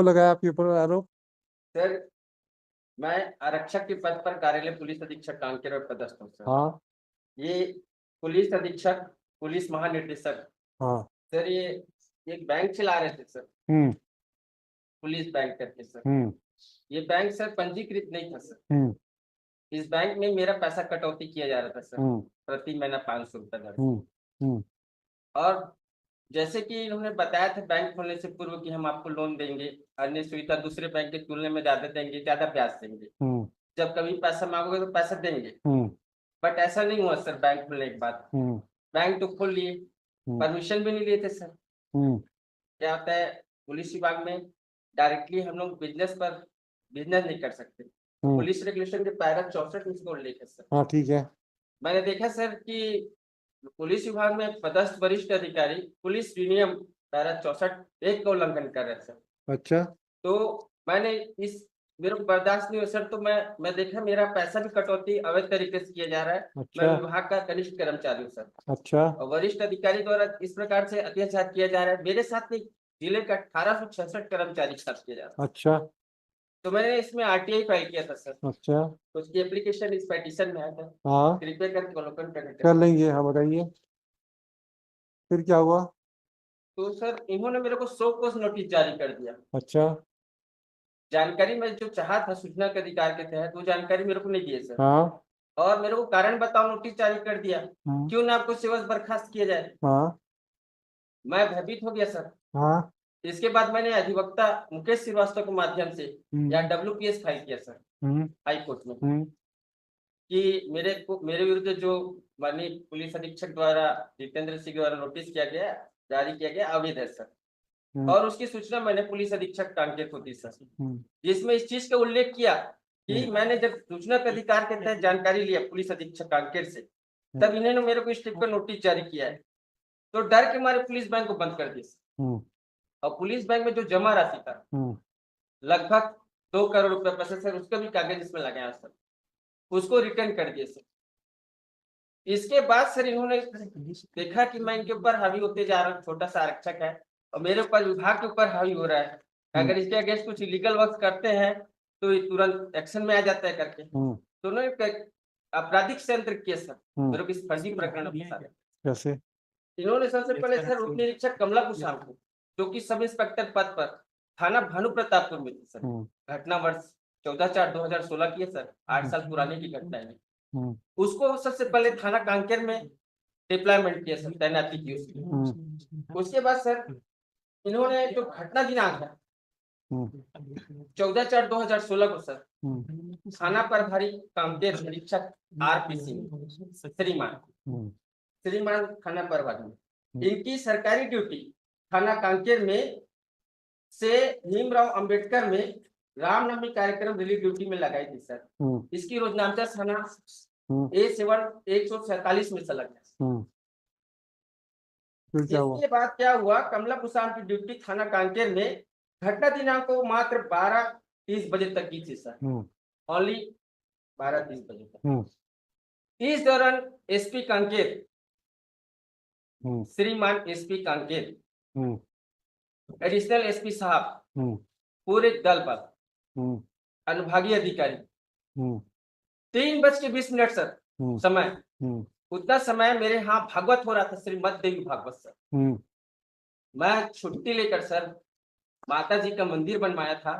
लगाया आपके ऊपर आरोप? सर, मैं आरक्षक के पद पर कार्यालय पुलिस अधीक्षक कांकेर में पदस्थ हूँ सर। हाँ ये पुलिस अधीक्षक, पुलिस महानिदेशक, हाँ। सर ये एक बैंक चला रहे थे सर, हम्म पुलिस बैंक करके सर। हम्म ये बैंक सर पंजीकृत नहीं था सर। हम्म इस बैंक में मेरा पैसा कटौती किया जा रहा था सर, हम्म प्रति महीना 500 रुपए दर से। हम्म हम्म और जैसे कि इन्होंने बताया था बैंक खोलने से पूर्व कि हम आपको लोन देंगे, अन्य सुविधा दूसरे बैंक की तुलना में ज्यादा देंगे, ज्यादा ब्याज देंगे, हम्म जब कभी पैसा मांगोगे तो पैसा देंगे। हम्म बट ऐसा नहीं हुआ सर। बैंक खुलने के बाद हम्म बैंक तो खोल लिए, हम्म परमिशन भी नहीं लिए थे सर। हम्म क्या होता है, पुलिस विभाग में डायरेक्टली हम लोग बिजनेस नहीं कर सकते, तो हम्म। पुलिस रेगुलेशन के पैरा 64 उसको उल्लेख है सर। हाँ ठीक है। मैंने देखा सर कि पुलिस विभाग में पदस्थ वरिष्ठ अधिकारी पुलिस विनियम पैरा 64 एक का उल्लंघन कर रहे हैं सर। अच्छा तो मैंने इस मेरे को बर्दाश्त नहीं हो सर, तो मैं देखा मेरा पैसा भी कटौती अवैध तरीके से किया जा रहा है। मैं अच्छा विभाग का कनिष्ठ कर्मचारी हूँ सर, अच्छा और वरिष्ठ अधिकारी द्वारा इस प्रकार से अत्याचार किया जा रहा है। मेरे साथ नहीं, जिले का 1866 कर्मचारी के साथ किया जा रहा है। अच्छा तो मैंने इसमें आरटीआई फाइल किया था सर, अच्छा। तो उसकी एप्लीकेशन इस पेटिशन में आया था। हाँ कृपया करके अवलोकन करने कर करें। लेंगे। हाँ बताइए, फिर क्या हुआ? तो सर इन्होंने मेरे को 100 कोस नोटिस जारी कर दिया। अच्छा। जानकारी मैं जो चाहा था सूचना के अधिकार के तहत, वो जानकारी मेरे को नहीं दिए सर। हाँ और मेरे को कारण बताओ नोटिस जारी कर दिया, हाँ क्यों ना आपको सेवा से बर्खास्त किया जाए। हाँ मैं भयभीत हो गया सर। हाँ। इसके बाद मैंने अधिवक्ता मुकेश श्रीवास्तव के माध्यम से या हम्म डब्ल्यूपीएस फाइल किया सर हम्म हाई कोर्ट में, हम्म कि मेरे विरुद्ध जो माननीय पुलिस अधीक्षक द्वारा जितेंद्र सिंह द्वारा नोटिस किया गया, जारी किया गया, अवैध है सर। हम्म और उसकी सूचना मैंने पुलिस अधीक्षक कांकेर को दी सर, हम्म जिसमें इस चीज का उल्लेख किया कि हम्म मैंने जब सूचना के अधिकार के तहत जानकारी लिया पुलिस अधीक्षक कांकेर से, तब इन्होंने मेरे को इस टाइप का नोटिस जारी किया है। तो डर के मारे पुलिस बैंक को बंद कर दिया। हम्म और पुलिस बैंक में जो जमा राशि था हम्म लगभग 2 करोड़ रुपए पैसे सर, उसका भी कागज इसमें लगाया सर, उसको रिटर्न कर दिए सर। इसके बाद सर इन्होंने देखा कि मैं इनके ऊपर हावी होते जा रहा हूँ, छोटा सा आरक्षक है और मेरे ऊपर विभाग के ऊपर हावी हो रहा है, हम्म अगर इसके अगेंस्ट कुछ इलीगल वर्क करते हैं तो ये तुरंत एक्शन में आ जाता है करके। हम्म तो उन्होंने आपराधिक षड्यंत्र किया सर, हम्म। मेरे को इस फर्जी प्रकरण में फंसा। कैसे? इन्होंने सबसे पहले सर उप निरीक्षक कमला कुशाल को, जो कि सब इंस्पेक्टर पद पर थाना भानु प्रतापपुर में थे सर। हम्म घटना वर्ष 14/4/2016 की है सर, 8 साल पुराने की घटना है। हम्म उसको सबसे पहले थाना कांकेर में डिप्लॉयमेंट किया सर, तैनाती की उसकी। उसके बाद सर इन्होंने जो घटना दिनांक है 14/4/2016 को सर थाना प्रभारी कांकेर निरीक्षक आरपी सिंह श्रीमान थाना प्रभारी, इनकी सरकारी ड्यूटी थाना कांकेर में से भीमराव अंबेडकर में रामनवमी कार्यक्रम रिलीफ ड्यूटी में लगाई थी सर। इसकी रोजनामचा थाना A7 147 में संलग्न है। फिर क्या हुआ? इसके बाद क्या हुआ, कमला कुशाल की ड्यूटी थाना कांकेर में घटना दिनांक को मात्र 12:30 बजे तक की थी सर, ओनली 12:30 बजे तक। इस दौरान एसपी कांकेर श्रीमान एसपी कांकेर, एडिशनल एसपी साहब, पूरे दल पर अनुभागीय अधिकारी 3:20 सर समय, उतना समय मेरे यहाँ भागवत हो रहा था, श्रीमद देवी भागवत सर। मैं छुट्टी लेकर सर माता जी का मंदिर बनवाया था,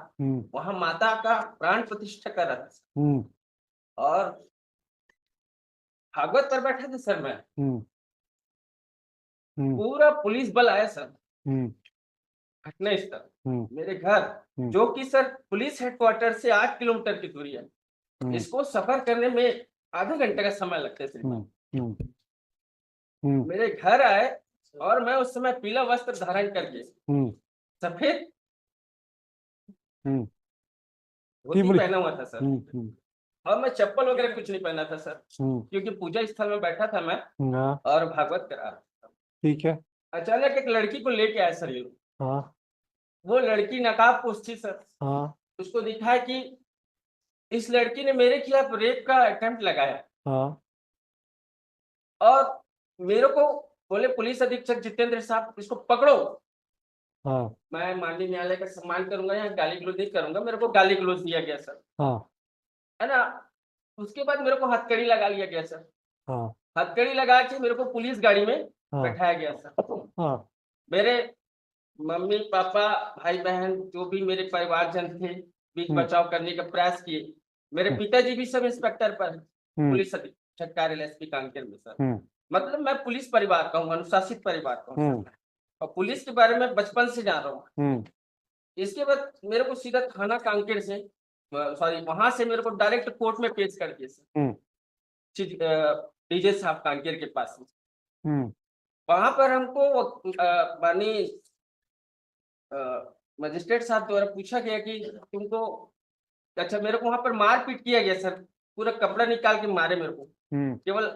वहां माता का प्राण प्रतिष्ठा कर रहा था और भागवत पर बैठा था सर मैं। पूरा पुलिस बल आया सर घटना स्थल मेरे घर, जो कि सर पुलिस हेडक्वार्टर से 8 किलोमीटर की दूरी है। इसको सफर करने में आधे घंटे का समय लगता है श्रीमान। मेरे घर आए और मैं उस समय पीला वस्त्र धारण करके सफेद धोती पहना हुआ था सर, और मैं चप्पल वगैरह कुछ नहीं पहना था सर, क्योंकि पूजा स्थल में बैठा था मैं और भागवत करा रहा था। ठीक है। अचानक एक लड़की को लेके आया सर ये लोग। हाँ वो लड़की नकाबपोश थी सर। हाँ उसको दिखा कि इस लड़की ने मेरे खिलाफ रेप का अटेम्प्ट लगाया हाँ और मेरे को बोले पुलिस अधीक्षक जितेंद्र साहब इसको पकड़ो। हाँ मैं माननीय न्यायालय का सम्मान करूंगा, यहाँ गाली गलौज नहीं करूंगा, मेरे को गाली गलौज दिया गया सर, हाँ है ना। उसके बाद मेरे को हथकड़ी लगा लिया गया सर, हाँ हथकड़ी लगा के मेरे को पुलिस गाड़ी में हाँ बैठाया गया सर। हाँ मेरे मम्मी पापा भाई बहन जो भी मेरे परिवारजन थे बीच हम्म, बचाव करने का प्रयास किए। मेरे हम्म, पिताजी भी सब इंस्पेक्टर पर हैं, हम्म, पुलिस अधीक्षक कार्यालय एसपी कांकेर में सर। हम्म, मतलब मैं पुलिस परिवार का हूँ, अनुशासित परिवार का हूँ हम्म, सर। और पुलिस के बारे में बचपन से जान रहा हूँ। हम्म, इसके बाद मेरे को सीधा थाना कांकेर से, सॉरी वहां से मेरे को डायरेक्ट कोर्ट में पेश कर दिया सर, हम्म, डीजे साहब कांकेर के पास में। हम्म, वहां पर हमको माननीय मजिस्ट्रेट साहब द्वारा पूछा गया कि तुमको, अच्छा मेरे को वहां पर मारपीट किया गया सर, पूरा कपड़ा निकाल के मारे मेरे को, हम्म, केवल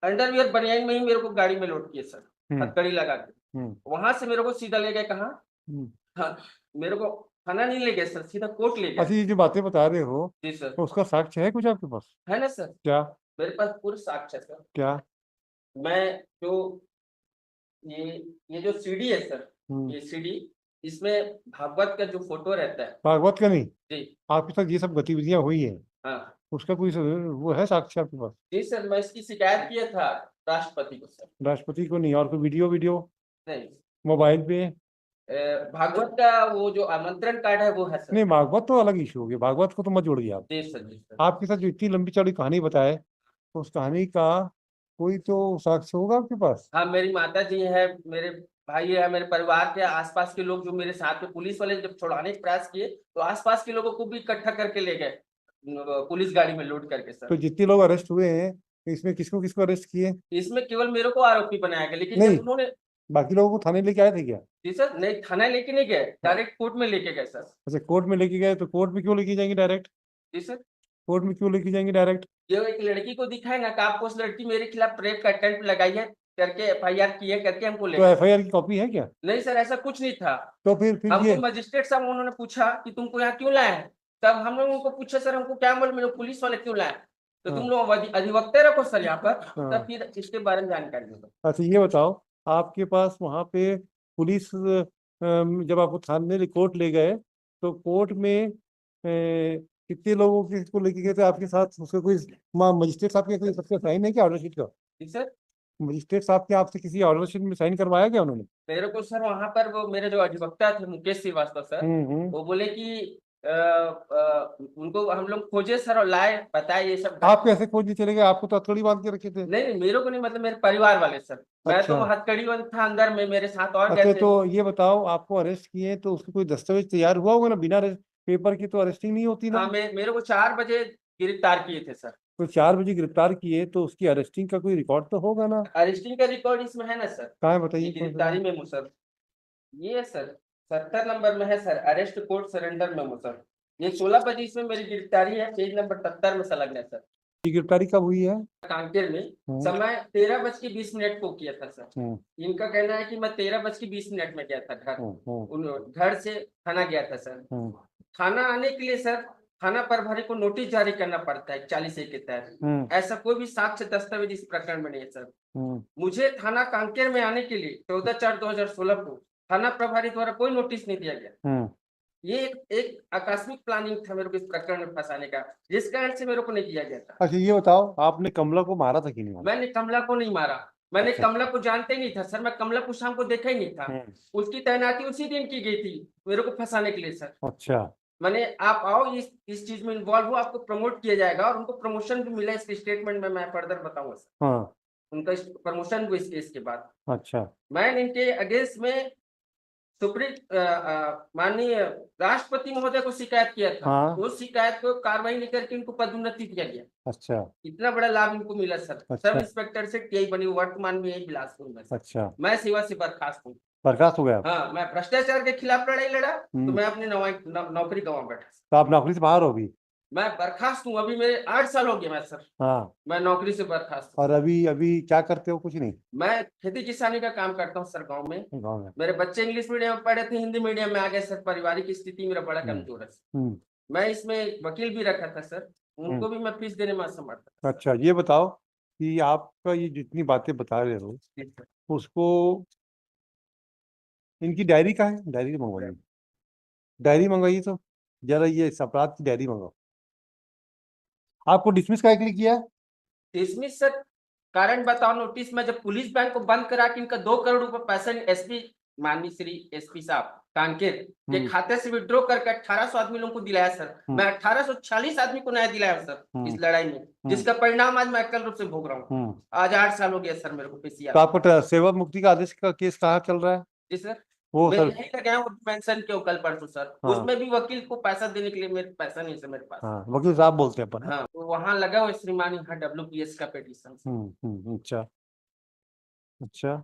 अंडरवियर बनियान में ही मेरे को गाड़ी में लोड किए सर, हम्म, हथकड़ी लगा के। हम्म, वहां से मेरे को सीधा ले गए कहाँ, हम्म। हाँ, मेरे को थाना नहीं ले गए सर, सीधा कोर्ट ले अच्छा, गए। ये जो बातें बता रहे हो जी सर, तो उसका साक्ष्य है कुछ आपके पास? है ना सर, क्या? मेरे पास पूरा साक्ष्य है सर। क्या? मैं जो ये ये जो सीडी है सर, हम्म। ये सीडी, इसमें भागवत का जो फोटो रहता है। भागवत का नहीं, जी आपके साथ ये सब गतिविधियां हुई हैं, हाँ, उसका कोई वो है साक्ष्य आपके पास? जी सर, मैं इसकी शिकायत किया था राष्ट्रपति को सर। राष्ट्रपति को नहीं, और कोई वीडियो वीडियो नहीं, मोबाइल पे? भागवत का वो जो आमंत्रण कार्ड है वो है सर। नहीं, भागवत तो अलग इशू हो गया, भागवत को तो मत जोड़िए आप। जी सर, जी सर। आपके साथ जो इतनी लंबी चौड़ी कहानी बताए, तो उस कहानी का कोई तो साक्ष्य होगा आपके पास? हाँ, मेरी माता जी है, मेरे भाई है, मेरे परिवार के आसपास के लोग जो मेरे साथ में, पुलिस वाले जब छुड़ाने का प्रयास किए तो आसपास के लोगों को भी इकट्ठा करके ले गए पुलिस गाड़ी में लोड करके तो सर। जितने लोग अरेस्ट हुए हैं, तो इसमें किसको किसको अरेस्ट किए? इसमें केवल मेरे को आरोपी बनाया गया, लेकिन नहीं, जब उन्होंने, बाकी लोगों को थाने लेके आए थे क्या? जी सर, नहीं थाना लेके नहीं गए, डायरेक्ट कोर्ट में लेके गए सर। अच्छा, कोर्ट में लेके गए, तो कोर्ट में क्यों लेके जाएंगे डायरेक्ट? जी सर, कोर्ट में क्यों लेके जाएंगे डायरेक्ट? ये एक लड़की को दिखाएगा कि आपको उस लड़की मेरे खिलाफ रेप का अटेम्प्ट लगाई है करके, एफआईआर की है करके हमको ले तो गए। एफआईआर की कॉपी है क्या? नहीं सर, ऐसा कुछ नहीं था। तो फिर हमको ये मजिस्ट्रेट साहब उन्होंने पूछा कि तुमको यहाँ क्यों लाए हैं, तब हम लोग उनको पूछा सर हमको क्या मालूम, मेरे पुलिस वाले क्यों लाए, तो तुम हाँ, लोग अधिवक्ता रखो सर यहाँ पर, हाँ। तब फिर इसके बारे में जानकारी दो। अच्छा, ये बताओ, आपके पास वहां पे पुलिस जब आपको थाने कोर्ट ले गए, तो कोर्ट में कितने लोगों के को लेके गए थे आपके साथ? उसका कोई मजिस्ट्रेट साहब के कोई सबका साइन है क्या ऑर्डर शीट का? ठीक सर, मजिस्ट्रेट साहब के आपसे किसी ऑर्डर शीट में साइन करवाया क्या उन्होंने? मेरे को सर वहां पर वो मेरे जो अधिवक्ता थे मुकेश श्रीवास्तव सर, हम्म। वो बोले कि उनको हम लोग खोजे सर और लाए, बताए ये सब। आप कैसे खोजने चले गए? आपको तो हथकड़ी बांध के रखे थे। नहीं नहीं, मेरे को नहीं, मतलब मेरे परिवार वाले सर, मैं तो अच्छा। हथकड़ी बंद था अंदर में, मेरे साथ और अच्छा, गए थे। तो ये बताओ, आपको अरेस्ट किए तो उसका कोई दस्तावेज तैयार हुआ होगा ना? बिना पेपर की तो अरेस्टिंग नहीं होती ना। हाँ, मेरे को 4 बजे गिरफ्तार किए थे सर। तो 4 बजे गिरफ्तार किए तो उसकी अरेस्टिंग का कोई रिकॉर्ड तो होगा ना? अरेस्टिंग का रिकॉर्ड इसमें है ना सर, कहाँ है, ये बताइए कौन सा है? गिरफ्तारी मेमो सर, ये है सर 70 नंबर में है sir, arrest court surrender memo sir. ये 16 बजे इसमें मेरी गिरफ्तारी है, पेज नंबर 70 में संलग्न है सर। ये गिरफ्तारी कब हुई है? कांकेर में समय 13:20 को किया था सर। इनका कहना है कि मैं 13:20 में गया था घर, घर से थाना गया था सर। थाना आने के लिए सर थाना प्रभारी को नोटिस जारी करना पड़ता है 40A के तहत। ऐसा कोई भी साक्ष्य दस्तावेज इस प्रकरण में नहीं है सर। मुझे थाना कांकेर में आने के लिए 14/4/2016 को थाना प्रभारी द्वारा कोई नोटिस नहीं दिया गया। ये एक आकस्मिक प्लानिंग था मेरे को इस प्रकरण में फंसाने का, जिस कारण से मेरे को नहीं दिया गया था। अच्छा, ये बताओ, आपने कमला को मारा था कि नहीं मारा? मैंने कमला को नहीं मारा, मैंने अच्छा। कमला को जानते ही नहीं था सर, मैं कमला को शाम को देखा ही नहीं था। उसकी तैनाती उसी दिन की गई थी मेरे को फंसाने के लिए सर। अच्छा। मैंने, आप आओ इस चीज में इन्वॉल्व हो, आपको प्रमोट किया जाएगा, और उनको प्रमोशन भी मिला इसके स्टेटमेंट में मैं फर्दर बताऊंगा सर। हाँ। उनका प्रमोशन हुआ इस केस के बाद। अच्छा। मैंने इनके अगेंस्ट में सुप्रीम माननीय राष्ट्रपति महोदय को शिकायत किया था। हाँ। उस शिकायत को कार्रवाई नहीं करके इनको पदोन्नति दिया गया। अच्छा। इतना बड़ा लाभ इनको मिला सर। अच्छा। सब इंस्पेक्टर से टीआई बनी, वर्तमान में यही बिलासपुर में सर। अच्छा। मैं सेवा से बर्खास्त हूँ। बर्खास्त हो गया आप? हाँ, मैं भ्रष्टाचार के खिलाफ लड़ाई लड़ा तो मैं अपनी नौकरी गंवा बैठा। तो आप नौकरी से बाहर हो गई? मैं बर्खास्त हूँ, अभी मेरे 8 साल हो गए मैं सर। हाँ। मैं नौकरी से बर्खास्त हूँ। और अभी अभी क्या करते हो? कुछ नहीं? मैं खेती किसानी का काम करता हूँ सर गाँव में। गाँव में? मेरे बच्चे इंग्लिश मीडियम में पढ़े थे, हिंदी मीडियम में आ गए सर, पारिवारिक स्थिति मेरा बड़ा कमजोर है। मैं इसमें वकील भी रखा था सर, उनको भी मैं फीस देने में असमर्थ था। अच्छा, ये बताओ कि आपका ये जितनी बातें बता रहे हो उसको इनकी डायरी कहाँ है? डायरी मंगवाइए, डायरी मंगवाइए तो जरा, ये इस अपराध की डायरी मंगाओ। आपको डिसमिस का लिए किया है? इसमें सर कारण बताओ नोटिस में, जब पुलिस बैंक को बंद करा कि इनका 2 करोड़ रुपए पैसा एसपी माननीय श्री एसपी साहब कांकेर के खाते से विड्रॉ करके 1800 आदमी लोगों को दिलाया सर। मैं 1840 आदमी को न्याय दिलाया सर इस लड़ाई में, जिसका परिणाम आज मैं अकल रूप से भोग रहा हूँ। आज 8 साल हो गया सर मेरे को पीसीआर। तो आपको सेवा मुक्ति का आदेश का केस कहाँ चल रहा है? जी सर, वो मैं सर यही लगाया हूँ मेंशन क्यों कल परसों सर। हाँ। उसमें भी वकील को पैसा देने के लिए मेरे पैसा नहीं सर मेरे पास। हाँ, वकील साहब बोलते हैं अपन। हाँ, तो वहां लगा हुआ श्रीमान यहाँ WPS का पिटीशन। अच्छा अच्छा।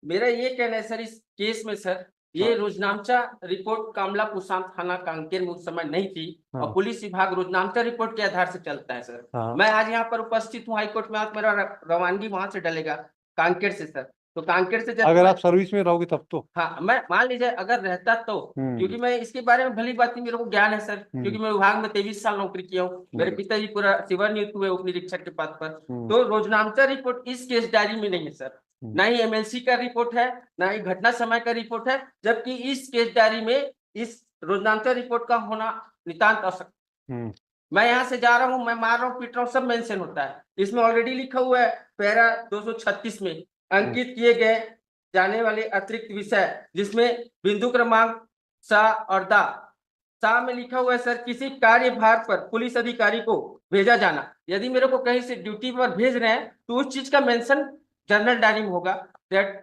मेरा ये कहना है सर इस केस में सर, ये रोजनामचा रिपोर्ट कामला कुसाम थाना कांकेर में उस समय नहीं थी। और पुलिस विभाग रोजनामचा रिपोर्ट के आधार से चलता है सर। मैं आज यहाँ पर उपस्थित हूँ हाईकोर्ट में, आज मेरा रवानगी वहां से डलेगा कांकेर से सर। तो कांकेर से जब अगर आप सर्विस में रहोगे तब तो हाँ, मैं मान लीजिए अगर रहता तो, क्योंकि मैं इसके बारे में भली बात मेरे को ज्ञान है सर, क्योंकि मैं विभाग में 23 साल नौकरी किया हूँ। मेरे पिताजी पूरा सेवा नियुक्त हुए उप निरीक्षक के पद पर। तो रोजनामचा रिपोर्ट इस केस डायरी में नहीं है सर, ना ही MLC का रिपोर्ट है, ना ही घटना समय का रिपोर्ट है, जबकि इस केस डायरी में इस रोजनामचा रिपोर्ट का होना नितांत आवश्यक। मैं यहाँ से जा रहा हूँ, मैं मार रहा हूँ, पीट रहा हूँ, सब मेंशन होता है इसमें। ऑलरेडी लिखा हुआ है पैरा 236 में अंकित किए गए जाने वाले अतिरिक्त विषय, जिसमें बिंदु क्रमांक सा और दा सा में लिखा हुआ है सर, किसी कार्यभार पर पुलिस अधिकारी को भेजा जाना। यदि मेरे को कहीं से ड्यूटी पर भेज रहे हैं तो उस चीज का मेंशन जनरल डायरी में होगा, that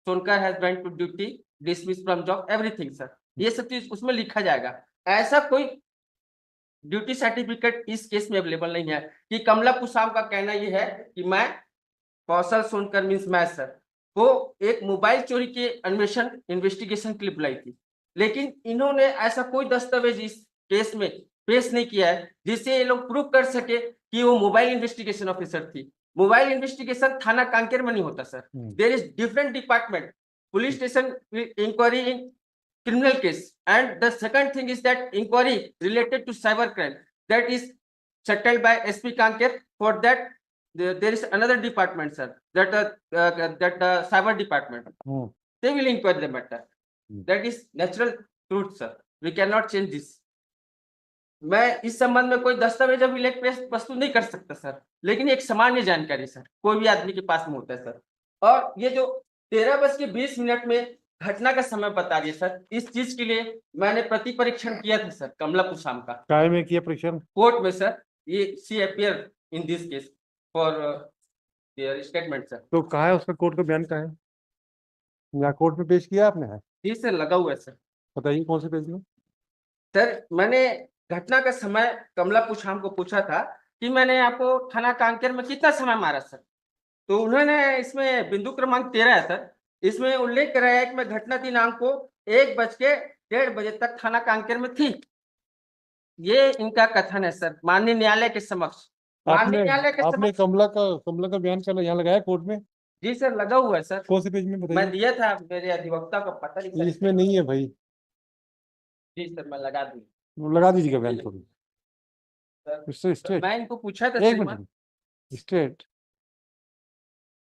Sonkar has went to duty, dismiss from job, everything sir. ये सब चीज उसमें लिखा जाएगा। ऐसा कोई ड्यूटी सर्टिफिकेट इस केस में अवेलेबल नहीं है। कि कमला कुसाम का कहना यह है कि मैं कौशल सोनकर मीन्स मैं सर वो एक मोबाइल चोरी के अन्वेषण इन्वेस्टिगेशन के लिए बुलाई थी, लेकिन इन्होंने ऐसा कोई दस्तावेज इस केस में पेश नहीं किया है जिससे ये लोग प्रूव कर सके कि वो मोबाइल इन्वेस्टिगेशन ऑफिसर थी। मोबाइल इन्वेस्टिगेशन थाना कांकेर में नहीं होता sir. There is different department, police station inquiry in criminal case, and the second thing is that inquiry related to cyber crime that is settled by SP Kanker. For that there is another department sir, that cyber department, they will inquire the matter. That is natural truth sir, we cannot change this. मैं इस संबंध में कोई दस्तावेज अभिलेख प्रस्तुत नहीं कर सकता सर, लेकिन एक सामान्य जानकारी सर कोई भी आदमी के पास में होता है सर। और ये जो 13:20 में घटना का समय बता दिया सर, इस चीज के लिए मैंने प्रति परीक्षण किया था सर कमला कुसाम का। काय में किया परीक्षण? कोर्ट में सर। ये सी appear in this case for their statement sir. तो कहाँ है उसका कोर्ट का बयान? कहाँ है? यहाँ कोर्ट में पेश किया आपने? है जी सर, लगा हुआ है सर। बताइए कौन से पेज में? सर मैंने घटना का समय कमला कुसाम को पूछा था कि मैंने आपको थाना कांकेर में कितना समय मारा सर, तो उन्होंने इसमें बिंदु क्रमांक 13 है सर, इसमें उल्लेख कराया कि मैं घटना दिनांक को 1:01 बजे तक थाना कांकेर में थी। ये इनका कथन है सर माननीय न्यायालय के समक्ष। आपने कमला का बयान कर यहाँ लगाया कोर्ट में? जी सर, लगा हुआ है सर। कौन से पेज में बताइए? मैं दिया था, मेरे अधिवक्ता का पता नहीं सर। इसमें नहीं है भाई। जी सर, मैं लगा दूँ? लगा दीजिएगा बयान को। मैं इनको पूछा था। एक minute. Straight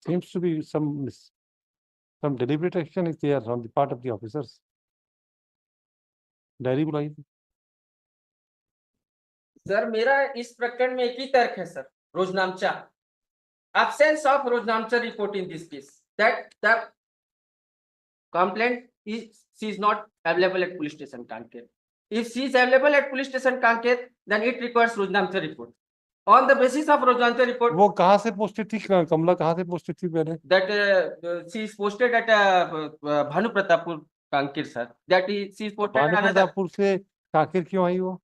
seems to be some deliberate action is there on the part of the officers. Diary बुलाई थी सर। मेरा इस प्रकरण में एक ही तर्क है सर, रोजनामचा, absence of रोजनामचा report in this case, that the complaint is not available at police station Kanker. If she is available at police station Kanker, then it requires रोजनामचा report. On the basis of रोजनामचा report, वो कहाँ से posted थी? कमला कहाँ से posted थी पहले? That she is posted at Bhanu Pratappur Kanker sir. That she is posted Bhanu Pratappur से कांकेर क्यों आई वो?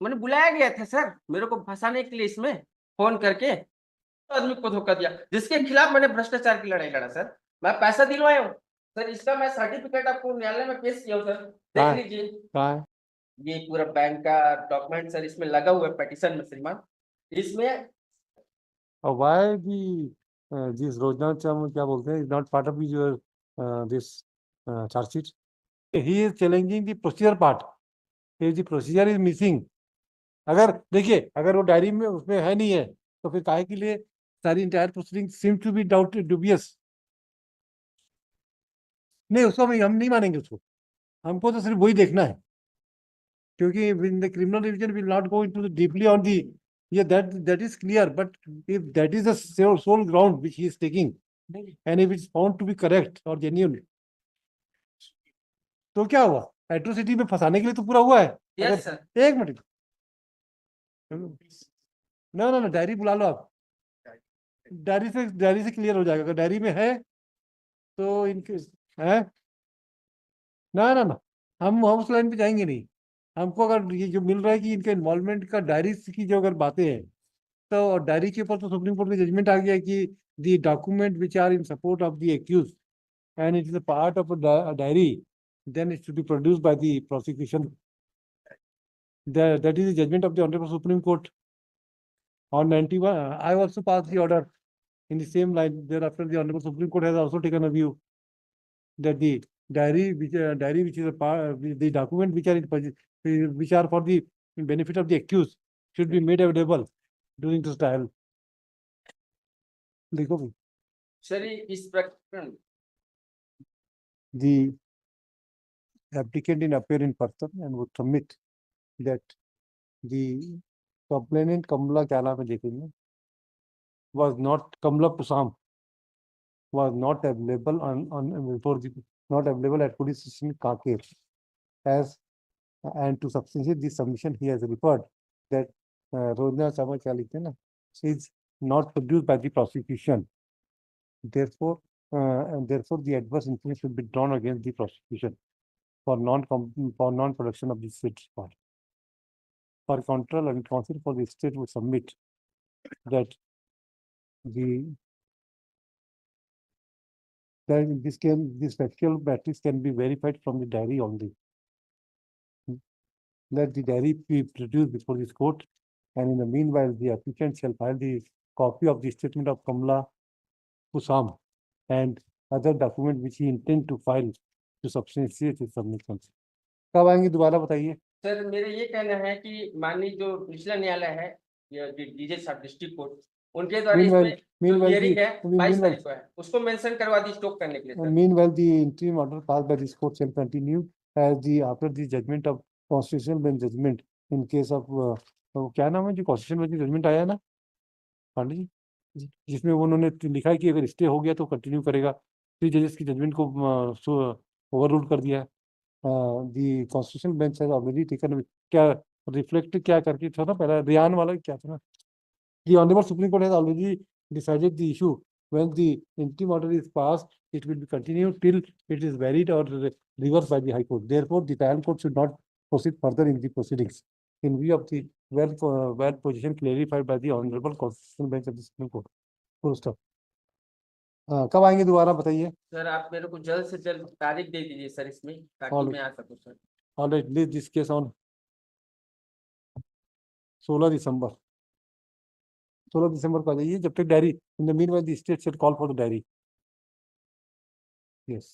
मैंने बुलाया गया था सर मेरे को फंसाने के लिए, इसमें फोन करके आदमी को धोखा दिया, जिसके खिलाफ मैंने भ्रष्टाचार की लड़ाई लड़ा सर। मैं पैसा दिलवाया हूँ सर, इसका मैं सर्टिफिकेट आपको न्यायालय में पेश किया हूँ सर, देख लीजिए। कहाँ है? ये पूरा बैंक का डॉक्यूमेंट सर इसमें लगा हुआ है पिटीशन में श्रीमान। इसमें व्हाई दिस रोजनामचा क्या बोलते हैं, is not part of your this chargesheet? He is challenging the procedure part, the procedure is missing. अगर देखिए, अगर वो डायरी में उसमें है नहीं है तो फिर काहे के लिए सारी entire proceeding seem to be doubt dubious. नहीं, उसको हम नहीं मानेंगे उसको, हमको तो सिर्फ वही देखना है, क्योंकि in the criminal division will not go into the deeply on the, yeah, that is clear, but if that is the sole ground which he is taking, and if it's found to be correct or genuine, तो क्या हुआ, atrocity में फंसाने के लिए तो पूरा हुआ है। Yes sir. एक मिनट, ना ना ना, डायरी बुला लो आप, डायरी से क्लियर हो जाएगा, अगर डायरी में है तो इनके है, ना ना, हम उस लाइन पे जाएंगे नहीं। हमको अगर ये जो मिल रहा है कि इनके इन्वॉल्वमेंट का डायरी की जो अगर बातें हैं, तो डायरी के ऊपर तो सुप्रीम कोर्ट में जजमेंट आ गया कि the document which are in support of the accused and it is a part of a diary, then it should be produced by the prosecution. That is the judgment of the Honorable Supreme Court on 91. I also passed the order in the same line. Thereafter, the Honorable Supreme Court has also taken a view that the diary which is a part, the document which are which are for the benefit of the accused should be made available during this trial. देखो भाई, sir इस प्रकरण the applicant in appear in person and would submit that the complainant Kamla, क्या नाम है देखेंगे, was not Kamla Pusam was not available on before the, not available at police station Kaker, as and to substantiate this submission he has referred that Rojna Sama क्या लिखते हैं ना, is not produced by the prosecution. Therefore, and therefore the adverse inference should be drawn against the prosecution for non-production of the said report. For control and counsel for the state would submit that this factual matrix can be verified from the diary only. Let the diary be produced before this court, and in the meanwhile, the applicant shall file the copy of the statement of Kamla Pusam and other document which he intend to file to substantiate his submission. कब आएंगे दोबारा बताइए। Sir मेरे ये कहना है कि माननीय जो निचला न्यायालय है, डीजे सब डिस्ट्रिक्ट कोर्ट, उनके द्वारा इसमें जो हियरिंग है 22 तारीख को है, उसको मेंशन करवा दी स्टॉप करने के लिए sir. Meanwhile, the interim order passed by this court shall continue as the after the judgment of constitutional bench judgment in case of क्या नाम है जो constitutional bench judgment आया है ना पांडे जी, जिसमें उन्होंने लिखा है कि अगर स्टे हो गया तो कंटिन्यू करेगा, 3 जजेस की जजमेंट को ओवर रूल कर दिया है। The constitutional bench has already taken, क्या रिफ्लेक्ट क्या करके था ना, पहला रियान वाला क्या था ना, the honourable supreme court has already decided the issue, when the interim order is passed it will be continued till it is varied or reversed by the high court. Therefore the trial court should not proceed further in the proceedings in view of the well position clarified by the honorable constitutional bench of the supreme court. Full stop. कब आएंगे दोबारा बताइए। Sir आप मेरे को जल्द से जल्द तारीख दे दीजिए सर इसमें, ताकि मैं आ सकूं sir. Alright, leave this case on 16 दिसंबर, 16 दिसंबर को आ जाइए, जब तक diary, in the meanwhile the state shell call for the diary. Yes.